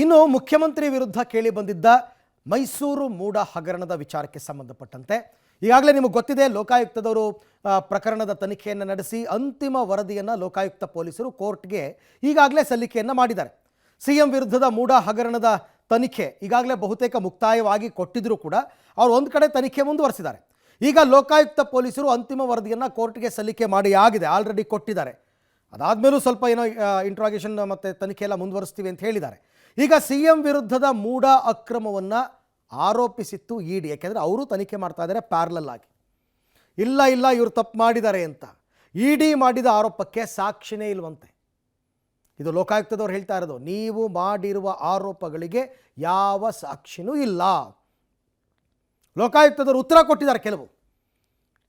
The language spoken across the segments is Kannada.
ಇನ್ನು ಮುಖ್ಯಮಂತ್ರಿ ವಿರುದ್ಧ ಕೇಳಿ ಬಂದಿದ್ದ ಮೈಸೂರು ಮೂಡ ಹಗರಣದ ವಿಚಾರಕ್ಕೆ ಸಂಬಂಧಪಟ್ಟಂತೆ ಈಗಾಗಲೇ ನಿಮಗೆ ಗೊತ್ತಿದೆ, ಲೋಕಾಯುಕ್ತದವರು ಪ್ರಕರಣದ ತನಿಖೆಯನ್ನು ನಡೆಸಿ ಅಂತಿಮ ವರದಿಯನ್ನು ಲೋಕಾಯುಕ್ತ ಪೊಲೀಸರು ಕೋರ್ಟ್ಗೆ ಈಗಾಗಲೇ ಸಲ್ಲಿಕೆಯನ್ನು ಮಾಡಿದ್ದಾರೆ. ಸಿಎಂ ವಿರುದ್ಧದ ಮೂಡ ಹಗರಣದ ತನಿಖೆ ಈಗಾಗಲೇ ಬಹುತೇಕ ಮುಕ್ತಾಯವಾಗಿ ಕೊಟ್ಟಿದ್ದರೂ ಕೂಡ ಅವರು ಒಂದು ಕಡೆ ತನಿಖೆ ಮುಂದುವರಿಸಿದ್ದಾರೆ. ಈಗ ಲೋಕಾಯುಕ್ತ ಪೊಲೀಸರು ಅಂತಿಮ ವರದಿಯನ್ನು ಕೋರ್ಟ್ಗೆ ಸಲ್ಲಿಕೆ ಮಾಡಿ ಆಗಿದೆ, ಆಲ್ರೆಡಿ ಕೊಟ್ಟಿದ್ದಾರೆ. ಅದಾದಮೇಲೂ ಸ್ವಲ್ಪ ಏನೋ ಇಂಟ್ರಾಗೇಷನ್ ಮತ್ತು ತನಿಖೆ ಎಲ್ಲ ಮುಂದುವರಿಸ್ತೀವಿ ಅಂತ ಹೇಳಿದ್ದಾರೆ. ಈಗ ಸಿಎಂ ವಿರುದ್ಧದ ಮೂಡ ಅಕ್ರಮವನ್ನು ಆರೋಪಿಸಿತ್ತು ಇಡಿ. ಯಾಕೆಂದರೆ ಅವರು ತನಿಖೆ ಮಾಡ್ತಾ ಇದ್ದಾರೆ ಪ್ಯಾರಲಲ್ ಆಗಿ. ಇಲ್ಲ ಇವರು ತಪ್ಪು ಮಾಡಿದ್ದಾರೆ ಅಂತ ಇಡಿ ಮಾಡಿದ ಆರೋಪಕ್ಕೆ ಸಾಕ್ಷಿನೇ ಇಲ್ವಂತೆ. ಇದು ಲೋಕಾಯುಕ್ತದವ್ರು ಹೇಳ್ತಾ ಇರೋದು. ನೀವು ಮಾಡಿರುವ ಆರೋಪಗಳಿಗೆ ಯಾವ ಸಾಕ್ಷಿನೂ ಇಲ್ಲ. ಲೋಕಾಯುಕ್ತದವರು ಉತ್ತರ ಕೊಟ್ಟಿದ್ದಾರೆ. ಕೆಲವು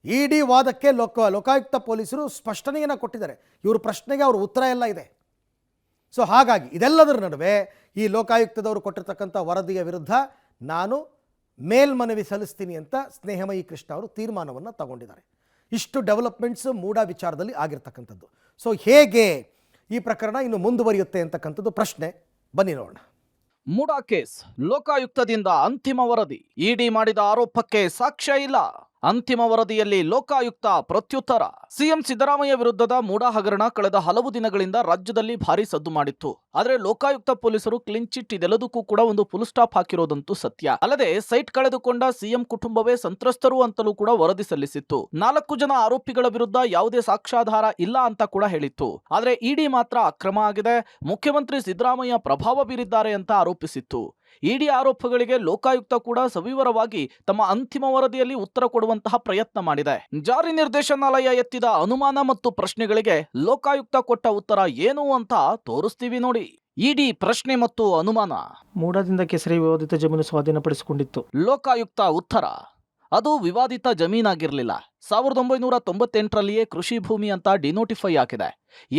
ಇಡಿ ವಾದಕ್ಕೆ ಲೋಕಾಯುಕ್ತ ಪೊಲೀಸರು ಸ್ಪಷ್ಟನೆಯನ್ನು ಕೊಟ್ಟಿದ್ದಾರೆ. ಇವ್ರ ಪ್ರಶ್ನೆಗೆ ಅವ್ರ ಉತ್ತರ ಎಲ್ಲ ಇದೆ. ಸೊ ಹಾಗಾಗಿ ಇದೆಲ್ಲದರ ನಡುವೆ ಈ ಲೋಕಾಯುಕ್ತದವರು ಕೊಟ್ಟಿರ್ತಕ್ಕಂಥ ವರದಿಯ ವಿರುದ್ಧ ನಾನು ಮೇಲ್ಮನವಿ ಸಲ್ಲಿಸ್ತೀನಿ ಅಂತ ಸ್ನೇಹಮಯಿ ಕೃಷ್ಣ ಅವರು ತೀರ್ಮಾನವನ್ನು ತಗೊಂಡಿದ್ದಾರೆ. ಇಷ್ಟು ಡೆವಲಪ್ಮೆಂಟ್ಸ್ ಮೂಡ ವಿಚಾರದಲ್ಲಿ ಆಗಿರ್ತಕ್ಕಂಥದ್ದು. ಸೊ ಹೇಗೆ ಈ ಪ್ರಕರಣ ಇನ್ನು ಮುಂದುವರಿಯುತ್ತೆ ಅಂತಕ್ಕಂಥದ್ದು ಪ್ರಶ್ನೆ. ಬನ್ನಿ ನೋಡೋಣ. ಮೂಡ ಕೇಸ್, ಲೋಕಾಯುಕ್ತದಿಂದ ಅಂತಿಮ ವರದಿ. ಇಡಿ ಮಾಡಿದ ಆರೋಪಕ್ಕೆ ಸಾಕ್ಷ್ಯ ಇಲ್ಲ. ಅಂತಿಮ ವರದಿಯಲ್ಲಿ ಲೋಕಾಯುಕ್ತ ಪ್ರತ್ಯುತ್ತರ. ಸಿಎಂ ಸಿದ್ದರಾಮಯ್ಯ ವಿರುದ್ಧದ ಮೂಡ ಹಗರಣ ಕಳೆದ ಹಲವು ದಿನಗಳಿಂದ ರಾಜ್ಯದಲ್ಲಿ ಭಾರಿ ಸದ್ದು ಮಾಡಿತ್ತು. ಆದರೆ ಲೋಕಾಯುಕ್ತ ಪೊಲೀಸರು ಕ್ಲೀನ್ ಚಿಟ್ ಇದೆಲ್ಲದಕ್ಕೂ ಕೂಡ ಒಂದು ಫುಲ್ ಸ್ಟಾಪ್ ಹಾಕಿರೋದಂತೂ ಸತ್ಯ. ಅಲ್ಲದೆ ಸೈಟ್ ಕಳೆದುಕೊಂಡ ಸಿಎಂ ಕುಟುಂಬವೇ ಸಂತ್ರಸ್ತರು ಅಂತಲೂ ಕೂಡ ವರದಿ ಸಲ್ಲಿಸಿತ್ತು. 4 ಜನ ಆರೋಪಿಗಳ ವಿರುದ್ಧ ಯಾವುದೇ ಸಾಕ್ಷ್ಯಾಧಾರ ಇಲ್ಲ ಅಂತ ಕೂಡ ಹೇಳಿತ್ತು. ಆದರೆ ಇಡಿ ಮಾತ್ರ ಅಕ್ರಮ ಆಗಿದೆ, ಮುಖ್ಯಮಂತ್ರಿ ಸಿದ್ದರಾಮಯ್ಯ ಪ್ರಭಾವ ಬೀರಿದ್ದಾರೆ ಅಂತ ಆರೋಪಿಸಿತ್ತು. ಇಡಿ ಆರೋಪಗಳಿಗೆ ಲೋಕಾಯುಕ್ತ ಕೂಡ ಸವಿವರವಾಗಿ ತಮ್ಮ ಅಂತಿಮ ವರದಿಯಲ್ಲಿ ಉತ್ತರ ಕೊಡುವಂತಹ ಪ್ರಯತ್ನ ಮಾಡಿದೆ. ಜಾರಿ ನಿರ್ದೇಶನಾಲಯ ಎತ್ತಿದ ಅನುಮಾನ ಮತ್ತು ಪ್ರಶ್ನೆಗಳಿಗೆ ಲೋಕಾಯುಕ್ತ ಕೊಟ್ಟ ಉತ್ತರ ಏನು ಅಂತ ತೋರಿಸ್ತೀವಿ ನೋಡಿ. ಇಡಿ ಪ್ರಶ್ನೆ ಮತ್ತು ಅನುಮಾನ. ಮೂಡದಿಂದ ಕೆಸರಿ ವಿವಾದಿತ ಜಮೀನು ಸ್ವಾಧೀನಪಡಿಸಿಕೊಂಡಿತ್ತು. ಲೋಕಾಯುಕ್ತ ಉತ್ತರ: ಅದು ವಿವಾದಿತ ಜಮೀನಾಗಿರಲಿಲ್ಲ. 1998ರಲ್ಲಿಯೇ ಕೃಷಿ ಭೂಮಿ ಅಂತ ಡಿನೋಟಿಫೈ ಆಗಿದೆ.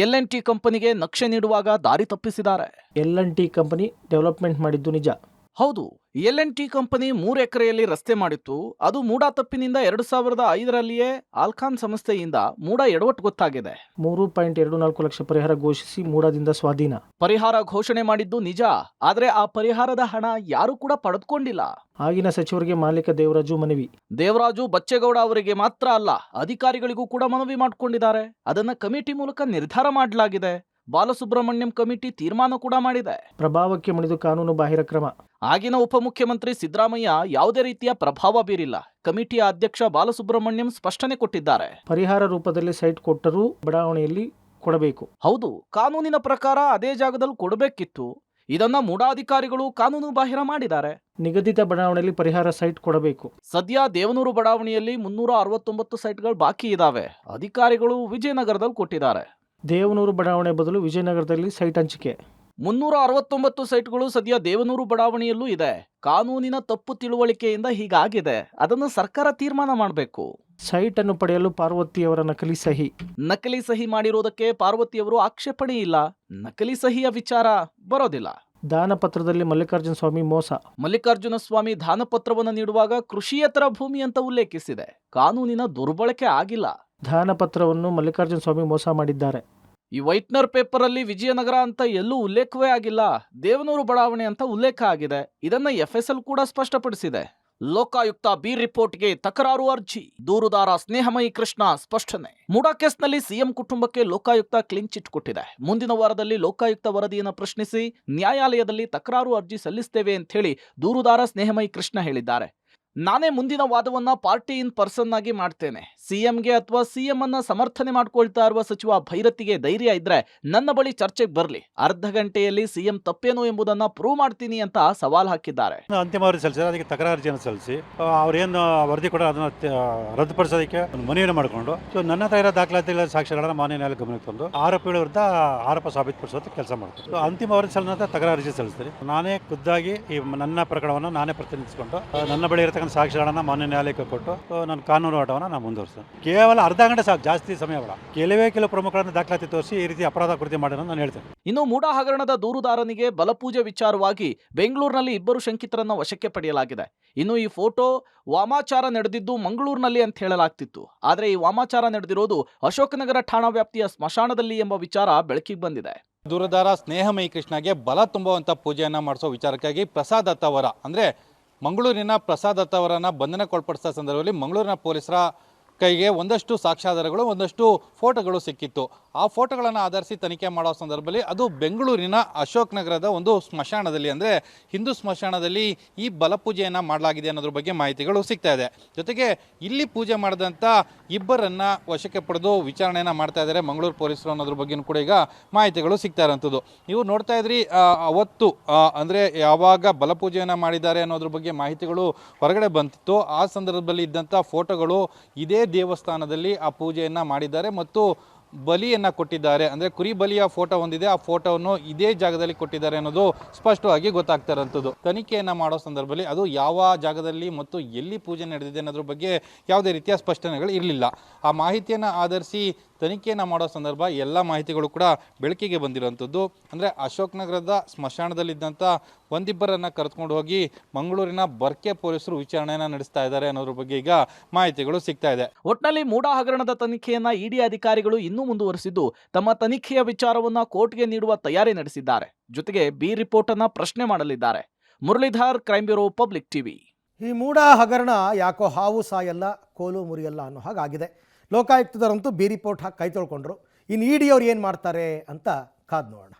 LNT ಕಂಪನಿಗೆ ನಕ್ಷೆ ನೀಡುವಾಗ ದಾರಿ ತಪ್ಪಿಸಿದ್ದಾರೆ. LNT ಕಂಪನಿ ಡೆವಲಪ್ಮೆಂಟ್ ಮಾಡಿದ್ದು ನಿಜ. ಹೌದು, LNT ಕಂಪನಿ 3 ಎಕರೆಯಲ್ಲಿ ರಸ್ತೆ ಮಾಡಿತ್ತು. ಅದು ಮೂಡ ತಪ್ಪಿನಿಂದ 2005ರಲ್ಲಿಯೇ ಆಲ್ಕಾನ್ ಸಂಸ್ಥೆಯಿಂದ ಮೂಡ ಎಡವಟ್ಟು ಗೊತ್ತಾಗಿದೆ. 3.24 ಲಕ್ಷ ಪರಿಹಾರ ಘೋಷಿಸಿ ಮೂಡದಿಂದ ಸ್ವಾಧೀನ. ಪರಿಹಾರ ಘೋಷಣೆ ಮಾಡಿದ್ದು ನಿಜ, ಆದ್ರೆ ಆ ಪರಿಹಾರದ ಹಣ ಯಾರು ಕೂಡ ಪಡೆದುಕೊಂಡಿಲ್ಲ. ಆಗಿನ ಸಚಿವರಿಗೆ ಮಾಲೀಕ ದೇವರಾಜು ಮನವಿ. ದೇವರಾಜು ಬಚ್ಚೇಗೌಡ ಅವರಿಗೆ ಮಾತ್ರ ಅಲ್ಲ, ಅಧಿಕಾರಿಗಳಿಗೂ ಕೂಡ ಮನವಿ ಮಾಡಿಕೊಂಡಿದ್ದಾರೆ. ಅದನ್ನ ಕಮಿಟಿ ಮೂಲಕ ನಿರ್ಧಾರ ಮಾಡಲಾಗಿದೆ. ಬಾಲಸುಬ್ರಹ್ಮಣ್ಯಂ ಕಮಿಟಿ ತೀರ್ಮಾನ ಕೂಡ ಮಾಡಿದೆ. ಪ್ರಭಾವಕ್ಕೆ ಮಣಿದು ಕಾನೂನು ಬಾಹಿರ ಕ್ರಮ. ಆಗಿನ ಉಪಮುಖ್ಯಮಂತ್ರಿ ಸಿದ್ದರಾಮಯ್ಯ ಯಾವುದೇ ರೀತಿಯ ಪ್ರಭಾವ ಬೀರಿಲ್ಲ. ಕಮಿಟಿಯ ಅಧ್ಯಕ್ಷ ಬಾಲಸುಬ್ರಹ್ಮಣ್ಯಂ ಸ್ಪಷ್ಟನೆ ಕೊಟ್ಟಿದ್ದಾರೆ. ಪರಿಹಾರ ರೂಪದಲ್ಲಿ ಸೈಟ್ ಕೊಟ್ಟರೂ ಬಡಾವಣೆಯಲ್ಲಿ ಕೊಡಬೇಕು. ಹೌದು, ಕಾನೂನಿನ ಪ್ರಕಾರ ಅದೇ ಜಾಗದಲ್ಲಿ ಕೊಡಬೇಕಿತ್ತು. ಇದನ್ನ ಮೂಡಾಧಿಕಾರಿಗಳು ಕಾನೂನು ಬಾಹಿರ ಮಾಡಿದ್ದಾರೆ. ನಿಗದಿತ ಬಡಾವಣೆಯಲ್ಲಿ ಪರಿಹಾರ ಸೈಟ್ ಕೊಡಬೇಕು. ಸದ್ಯ ದೇವನೂರು ಬಡಾವಣೆಯಲ್ಲಿ 369 ಸೈಟ್ಗಳು ಬಾಕಿ ಇದಾವೆ. ಅಧಿಕಾರಿಗಳು ವಿಜಯನಗರದಲ್ಲಿ ಕೊಟ್ಟಿದ್ದಾರೆ. ದೇವನೂರು ಬಡಾವಣೆ ಬದಲು ವಿಜಯನಗರದಲ್ಲಿ ಸೈಟ್ ಹಂಚಿಕೆ. 369 ಸೈಟ್ಗಳು ಸದ್ಯ ದೇವನೂರು ಬಡಾವಣೆಯಲ್ಲೂ ಇದೆ. ಕಾನೂನಿನ ತಪ್ಪು ತಿಳುವಳಿಕೆಯಿಂದ ಹೀಗಾಗಿದೆ. ಅದನ್ನು ಸರ್ಕಾರ ತೀರ್ಮಾನ ಮಾಡಬೇಕು. ಸೈಟ್ ಅನ್ನು ಪಡೆಯಲು ಪಾರ್ವತಿಯವರ ನಕಲಿ ಸಹಿ. ನಕಲಿ ಸಹಿ ಮಾಡಿರೋದಕ್ಕೆ ಪಾರ್ವತಿಯವರು ಆಕ್ಷೇಪಣೆ ಇಲ್ಲ. ನಕಲಿ ಸಹಿಯ ವಿಚಾರ ಬರೋದಿಲ್ಲ. ದಾನಪತ್ರದಲ್ಲಿ ಮಲ್ಲಿಕಾರ್ಜುನ ಸ್ವಾಮಿ ಮೋಸ. ಮಲ್ಲಿಕಾರ್ಜುನ ಸ್ವಾಮಿ ದಾನಪತ್ರವನ್ನು ನೀಡುವಾಗ ಕೃಷಿಯೇತರ ಭೂಮಿ ಅಂತ ಉಲ್ಲೇಖಿಸಿದೆ. ಕಾನೂನಿನ ದುರ್ಬಳಕೆ ಆಗಿಲ್ಲ. ದಾನಪತ್ರವನ್ನು ಮಲ್ಲಿಕಾರ್ಜುನ ಸ್ವಾಮಿ ಮೋಸ ಮಾಡಿದ್ದಾರೆ. ಈ ವೈಟ್ನರ್ ಪೇಪರ್ ಅಲ್ಲಿ ವಿಜಯನಗರ ಅಂತ ಎಲ್ಲೂ ಉಲ್ಲೇಖವೇ ಆಗಿಲ್ಲ. ದೇವನೂರು ಬಡಾವಣೆ ಅಂತ ಉಲ್ಲೇಖ ಆಗಿದೆ. ಇದನ್ನ FSL ಕೂಡ ಸ್ಪಷ್ಟಪಡಿಸಿದೆ. ಲೋಕಾಯುಕ್ತ ಬಿ ರಿಪೋರ್ಟ್ಗೆ ತಕರಾರು ಅರ್ಜಿ. ದೂರುದಾರ ಸ್ನೇಹಮಯಿ ಕೃಷ್ಣ ಸ್ಪಷ್ಟನೆ. ಮೂಡಾ ಕೇಸ್ನಲ್ಲಿ ಸಿಎಂ ಕುಟುಂಬಕ್ಕೆ ಲೋಕಾಯುಕ್ತ ಕ್ಲೀನ್ ಚಿಟ್ ಕೊಟ್ಟಿದೆ. ಮುಂದಿನ ವಾರದಲ್ಲಿ ಲೋಕಾಯುಕ್ತ ವರದಿಯನ್ನು ಪ್ರಶ್ನಿಸಿ ನ್ಯಾಯಾಲಯದಲ್ಲಿ ತಕರಾರು ಅರ್ಜಿ ಸಲ್ಲಿಸುತ್ತೇವೆ ಅಂತ ಹೇಳಿ ದೂರುದಾರ ಸ್ನೇಹಮಯಿ ಕೃಷ್ಣ ಹೇಳಿದ್ದಾರೆ. ನಾನೇ ಮುಂದಿನ ವಾದವನ್ನ ಪಾರ್ಟಿ ಇನ್ ಪರ್ಸನ್ ಆಗಿ ಮಾಡ್ತೇನೆ. ಸಿಎಂಗೆ ಅಥವಾ ಸಿಎಂ ಅನ್ನ ಸಮರ್ಥನೆ ಮಾಡ್ಕೊಳ್ತಾ ಇರುವ ಸಚಿವ ಭೈರತಿಗೆ ಧೈರ್ಯ ಇದ್ರೆ ನನ್ನ ಬಳಿ ಚರ್ಚೆಗೆ ಬರಲಿ. ಅರ್ಧ ಗಂಟೆಯಲ್ಲಿ ಸಿಎಂ ತಪ್ಪೇನು ಎಂಬುದನ್ನ ಪ್ರೂವ್ ಮಾಡ್ತೀನಿ ಅಂತ ಸವಾಲ್ ಹಾಕಿದ್ದಾರೆ. ಅಂತಿಮ ವರದಿ ಸಲ್ಲಿಸಿದ್ರೆ ಅದಕ್ಕೆ ತಕರಾರು ಅರ್ಜಿಯನ್ನು ಸಲ್ಲಿಸಿ ಅವ್ರೇನು ವರದಿ ಕೂಡ ಅದನ್ನ ರದ್ದುಪಡಿಸೋದಕ್ಕೆ ಮನವಿಯನ್ನು ಮಾಡಿಕೊಂಡು ನನ್ನ ಹತ್ರ ಇರೋ ದಾಖಲಾತಿಗಳ ಸಾಕ್ಷ್ಯಗಳನ್ನ ಮಾನ್ಯ ನ್ಯಾಯಾಲಯ ಗಮನಕ್ಕೆ ತಂದು ಆರೋಪಿಗಳ ವಿರುದ್ಧ ಆರೋಪ ಸಾಬೀತುಪಡಿಸೋದಕ್ಕೆ ಕೆಲಸ ಮಾಡ್ತಾರೆ. ಅಂತಿಮ ವರದಿ ಸಲ್ಲಿಸಿದ ತಕರಾರು ಅರ್ಜಿ ಸಲ್ಲಿಸ್ತೀನಿ. ನಾನೇ ಖುದ್ದಾಗಿ ಈ ನನ್ನ ಪ್ರಕರಣವನ್ನು ನಾನೇ ಪ್ರತಿನಿಧಿಸಿಕೊಂಡು ನನ್ನ ಬಳಿ ಇರತಕ್ಕಂಥ ಸಾಕ್ಷ್ಯಗಳನ್ನ ಮಾನ್ಯ ನ್ಯಾಯಾಲಯಕ್ಕೆ ಕೊಟ್ಟು ನನ್ನ ಕಾನೂನು ಆಟವನ್ನು ನಾನು ಮುಂದುವರಿಸ್ತೇನೆ. ಕೇವಲ ಅರ್ಧ ಗಂಟೆ ಸಾಕು, ಜಾಸ್ತಿ ಸಮಯ ಬೇಡ. ಕೆಲವು ಪ್ರಮುಖರನ್ನು ದಾಖಲಾತಿ ತೋರಿಸಿ ಈ ರೀತಿ ಅಪರಾಧ ಕೃತ್ಯ ಮಾಡೋಣ ನಾನು ಹೇಳ್ತೇನೆ. ಇನ್ನು ಮೂಡಾ ಹಗರಣದ ದೂರುದಾರನಿಗೆ ಬಲಪೂಜೆ ವಿಚಾರವಾಗಿ ಬೆಂಗಳೂರಿನಲ್ಲಿ 2 ಶಂಕಿತರನ್ನ ವಶಕ್ಕೆ ಪಡೆಯಲಾಗಿದೆ. ಇನ್ನು ಈ ಫೋಟೋ ವಾಮಾಚಾರ ನಡೆದಿದ್ದು ಮಂಗಳೂರಿನಲ್ಲಿ ಅಂತ ಹೇಳಲಾಗ್ತಿತ್ತು. ಆದರೆ ಈ ವಾಮಾಚಾರ ನಡೆದಿರೋದು ಅಶೋಕನಗರ ಠಾಣಾ ವ್ಯಾಪ್ತಿಯ ಸ್ಮಶಾನದಲ್ಲಿ ಎಂಬ ವಿಚಾರ ಬೆಳಕಿಗೆ ಬಂದಿದೆ. ದೂರದಾರ ಸ್ನೇಹಮಯಿ ಕೃಷ್ಣಗೆ ಬಲ ತುಂಬುವಂಥ ಪೂಜೆಯನ್ನು ಮಾಡಿಸೋ ವಿಚಾರಕ್ಕಾಗಿ ಪ್ರಸಾದ್ ದತ್ತ ಅವರ ಅಂದರೆ ಮಂಗಳೂರಿನ ಪ್ರಸಾದ್ ದತ್ತ ಅವರನ್ನು ಬಂಧನಕ್ಕೊಳಪಡಿಸಿದ ಸಂದರ್ಭದಲ್ಲಿ ಮಂಗಳೂರಿನ ಪೊಲೀಸರ ಕೈಗೆ ಒಂದಷ್ಟು ಸಾಕ್ಷ್ಯಾಧಾರಗಳು ಒಂದಷ್ಟು ಫೋಟೋಗಳು ಸಿಕ್ಕಿತ್ತು. ಆ ಫೋಟೋಗಳನ್ನು ಆಧರಿಸಿ ತನಿಖೆ ಮಾಡೋ ಸಂದರ್ಭದಲ್ಲಿ ಅದು ಬೆಂಗಳೂರಿನ ಅಶೋಕ್ ನಗರದ ಒಂದು ಸ್ಮಶಾನದಲ್ಲಿ ಅಂದರೆ ಹಿಂದೂ ಸ್ಮಶಾನದಲ್ಲಿ ಈ ಬಲಪೂಜೆಯನ್ನು ಮಾಡಲಾಗಿದೆ ಅನ್ನೋದ್ರ ಬಗ್ಗೆ ಮಾಹಿತಿಗಳು ಸಿಗ್ತಾ ಇದೆ. ಜೊತೆಗೆ ಇಲ್ಲಿ ಪೂಜೆ ಮಾಡಿದಂಥ ಇಬ್ಬರನ್ನು ವಶಕ್ಕೆ ಪಡೆದು ವಿಚಾರಣೆಯನ್ನು ಮಾಡ್ತಾ ಇದ್ದಾರೆ ಮಂಗಳೂರು ಪೊಲೀಸರು ಅನ್ನೋದ್ರ ಬಗ್ಗೆಯೂ ಕೂಡ ಈಗ ಮಾಹಿತಿಗಳು ಸಿಗ್ತಾ ಇರೋಂಥದ್ದು. ನೀವು ನೋಡ್ತಾ ಇದ್ರಿ ಅವತ್ತು ಅಂದರೆ ಯಾವಾಗ ಬಲಪೂಜೆಯನ್ನು ಮಾಡಿದ್ದಾರೆ ಅನ್ನೋದ್ರ ಬಗ್ಗೆ ಮಾಹಿತಿಗಳು ಹೊರಗಡೆ ಬಂತಿತ್ತು. ಆ ಸಂದರ್ಭದಲ್ಲಿ ಇದ್ದಂಥ ಫೋಟೋಗಳು ಇದೇ ದೇವಸ್ಥಾನದಲ್ಲಿ ಆ ಪೂಜೆಯನ್ನು ಮಾಡಿದ್ದಾರೆ ಮತ್ತು ಬಲಿಯನ್ನು ಕೊಟ್ಟಿದ್ದಾರೆ. ಅಂದರೆ ಕುರಿ ಬಲಿಯ ಫೋಟೋ ಹೊಂದಿದೆ, ಆ ಫೋಟೋವನ್ನು ಇದೇ ಜಾಗದಲ್ಲಿ ಕೊಟ್ಟಿದ್ದಾರೆ ಅನ್ನೋದು ಸ್ಪಷ್ಟವಾಗಿ ಗೊತ್ತಾಗ್ತಾ ಇರೋಂಥದ್ದು. ತನಿಖೆಯನ್ನು ಮಾಡೋ ಸಂದರ್ಭದಲ್ಲಿ ಅದು ಯಾವ ಜಾಗದಲ್ಲಿ ಮತ್ತು ಎಲ್ಲಿ ಪೂಜೆ ನಡೆದಿದೆ ಅನ್ನೋದ್ರ ಬಗ್ಗೆ ಯಾವುದೇ ರೀತಿಯ ಸ್ಪಷ್ಟನೆಗಳು ಇರಲಿಲ್ಲ. ಆ ಮಾಹಿತಿಯನ್ನು ಆಧರಿಸಿ ತನಿಖೆಯನ್ನು ಮಾಡೋ ಸಂದರ್ಭ ಎಲ್ಲ ಮಾಹಿತಿಗಳು ಕೂಡ ಬೆಳಕಿಗೆ ಬಂದಿರೋಂಥದ್ದು. ಅಂದರೆ ಅಶೋಕ್ ನಗರದ ಸ್ಮಶಾನದಲ್ಲಿದ್ದಂಥ ಒಂದಿಬ್ಬರನ್ನು ಕರೆದುಕೊಂಡು ಹೋಗಿ ಮಂಗಳೂರಿನ ಬರ್ಕೆ ಪೊಲೀಸರು ವಿಚಾರಣೆಯನ್ನು ನಡೆಸ್ತಾ ಇದ್ದಾರೆ ಅನ್ನೋದ್ರ ಬಗ್ಗೆ ಈಗ ಮಾಹಿತಿಗಳು ಸಿಗ್ತಾ ಇದೆ. ಒಟ್ನಲ್ಲಿ ಮೂಡಾ ಹಗರಣದ ತನಿಖೆಯನ್ನ ಇಡಿ ಅಧಿಕಾರಿಗಳು ಇನ್ನೂ ಮುಂದುವರೆಸಿದ್ದು ತಮ್ಮ ತನಿಖೆಯ ವಿಚಾರವನ್ನ ಕೋರ್ಟ್ಗೆ ನೀಡುವ ತಯಾರಿ ನಡೆಸಿದ್ದಾರೆ. ಜೊತೆಗೆ ಬಿ ರಿಪೋರ್ಟ್ ಅನ್ನ ಪ್ರಶ್ನೆ ಮಾಡಲಿದ್ದಾರೆ. Muralidhar, crime bureau, public TV. ಈ ಮೂಡಾ ಹಗರಣ ಯಾಕೋ ಹಾವು ಸಾಯಲ್ಲ ಕೋಲು ಮುರಿಯಲ್ಲ ಅನ್ನೋ ಹಾಗಾಗಿದೆ. ಲೋಕಾಯುಕ್ತದವರಂತೂ ಬಿ ರಿಪೋರ್ಟ್ ಹಾಕಿ ಕೈ ತೊಳ್ಕೊಂಡ್ರು. ಇನ್ನು ಇಡಿ ಅವ್ರು ಏನು ಮಾಡ್ತಾರೆ ಅಂತ ಕಾದು ನೋಡೋಣ.